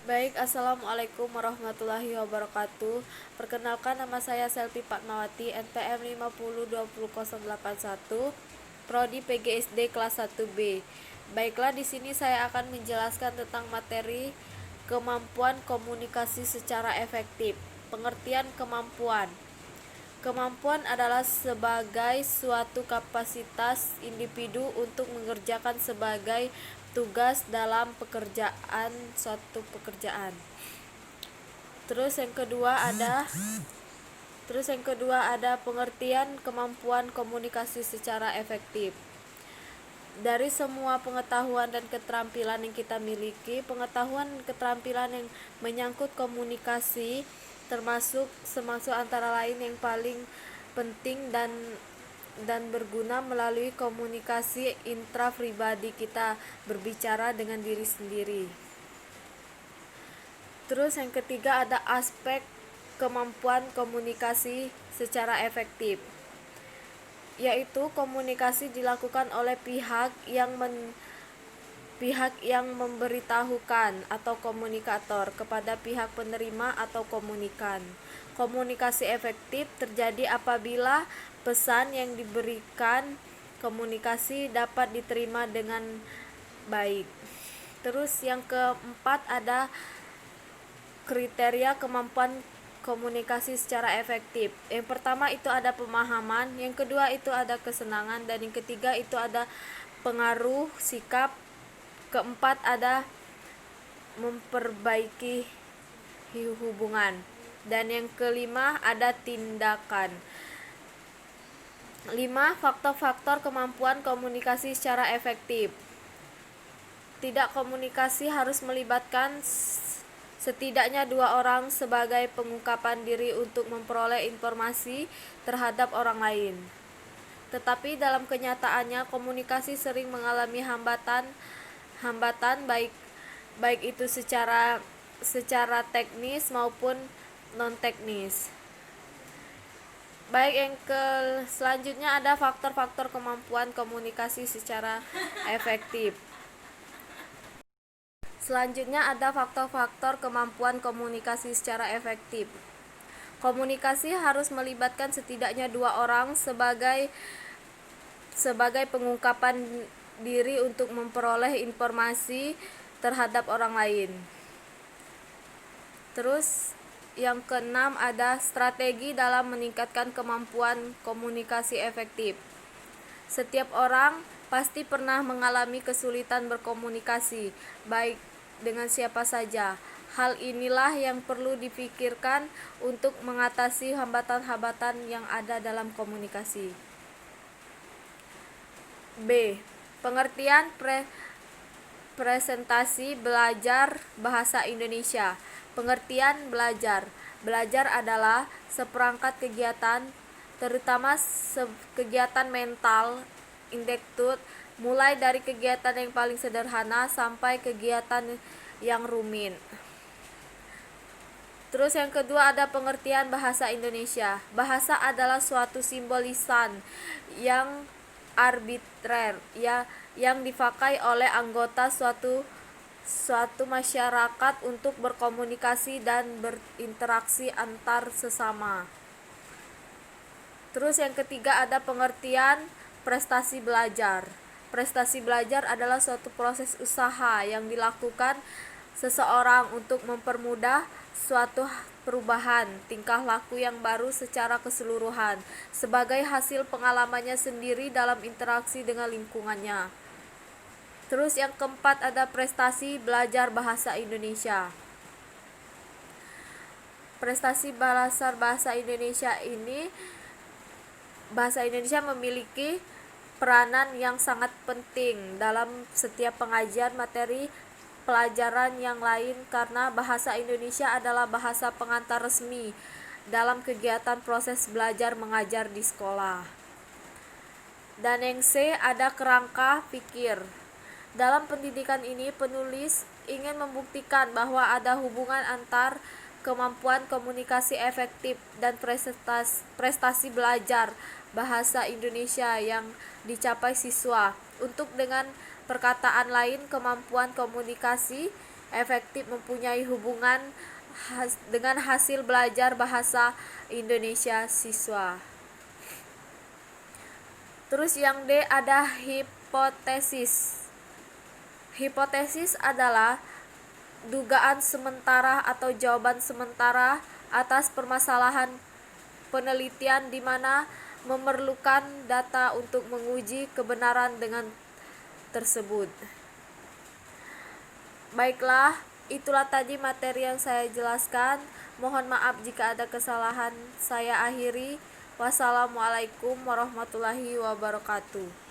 Baik, Assalamualaikum warahmatullahi wabarakatuh. Perkenalkan, nama saya Selvi Fatmawati, NPM 50200181, Prodi PGSD kelas 1B. Baiklah, di sini saya akan menjelaskan tentang materi kemampuan komunikasi secara efektif. Pengertian kemampuan. Kemampuan adalah sebagai suatu kapasitas individu untuk mengerjakan sebagai tugas dalam suatu pekerjaan. Terus yang kedua ada pengertian kemampuan komunikasi secara efektif. Dari semua pengetahuan dan keterampilan yang kita miliki, pengetahuan dan keterampilan yang menyangkut komunikasi termasuk antara lain yang paling penting dan berguna melalui komunikasi intrapribadi, kita berbicara dengan diri sendiri. Terus yang ketiga ada aspek kemampuan komunikasi secara efektif, yaitu komunikasi dilakukan oleh pihak yang memberitahukan atau komunikator kepada pihak penerima atau komunikan. Komunikasi efektif terjadi apabila pesan yang diberikan komunikasi dapat diterima dengan baik. Terus yang keempat ada kriteria kemampuan komunikasi secara efektif. Yang pertama itu ada pemahaman, yang kedua itu ada kesenangan, dan yang ketiga itu ada pengaruh sikap, keempat ada memperbaiki hubungan, dan yang kelima ada tindakan. 5. Faktor-faktor kemampuan komunikasi secara efektif. Tidak komunikasi harus melibatkan setidaknya 2 orang sebagai pengungkapan diri untuk memperoleh informasi terhadap orang lain. Tetapi dalam kenyataannya komunikasi sering mengalami hambatan baik itu secara teknis maupun non teknis. Baik, yang selanjutnya ada faktor-faktor kemampuan komunikasi secara efektif. Selanjutnya ada faktor-faktor kemampuan komunikasi secara efektif. Komunikasi harus melibatkan setidaknya 2 orang sebagai pengungkapan diri untuk memperoleh informasi terhadap orang lain. Terus yang keenam ada strategi dalam meningkatkan kemampuan komunikasi efektif. Setiap orang pasti pernah mengalami kesulitan berkomunikasi, baik dengan siapa saja. Hal inilah yang perlu dipikirkan untuk mengatasi hambatan-hambatan yang ada dalam komunikasi. B. Pengertian presentasi belajar bahasa Indonesia. Pengertian belajar. Belajar adalah seperangkat kegiatan, terutama kegiatan mental, intelektual, mulai dari kegiatan yang paling sederhana sampai kegiatan yang rumit. Terus yang kedua ada pengertian bahasa Indonesia. Bahasa adalah suatu simbol lisan yang arbitrer, yang dipakai oleh anggota suatu masyarakat untuk berkomunikasi dan berinteraksi antar sesama. Terus yang ketiga ada pengertian prestasi belajar. Prestasi belajar adalah suatu proses usaha yang dilakukan seseorang untuk mempermudah suatu perubahan tingkah laku yang baru secara keseluruhan sebagai hasil pengalamannya sendiri dalam interaksi dengan lingkungannya. Terus yang keempat ada prestasi belajar bahasa Indonesia. Prestasi belajar bahasa Indonesia ini, bahasa Indonesia memiliki peranan yang sangat penting dalam setiap pengajian materi pelajaran yang lain karena bahasa Indonesia adalah bahasa pengantar resmi dalam kegiatan proses belajar mengajar di sekolah. Dan yang C ada kerangka pikir. Dalam pendidikan ini penulis ingin membuktikan bahwa ada hubungan antar kemampuan komunikasi efektif dan prestasi belajar bahasa Indonesia yang dicapai siswa. Untuk dengan perkataan lain, kemampuan komunikasi efektif mempunyai hubungan dengan hasil belajar bahasa Indonesia siswa. Terus yang D ada hipotesis. Hipotesis adalah dugaan sementara atau jawaban sementara atas permasalahan penelitian di mana memerlukan data untuk menguji kebenaran dengan tersebut. Baiklah, itulah tadi materi yang saya jelaskan. Mohon maaf jika ada kesalahan. Saya akhiri. Wassalamualaikum warahmatullahi wabarakatuh.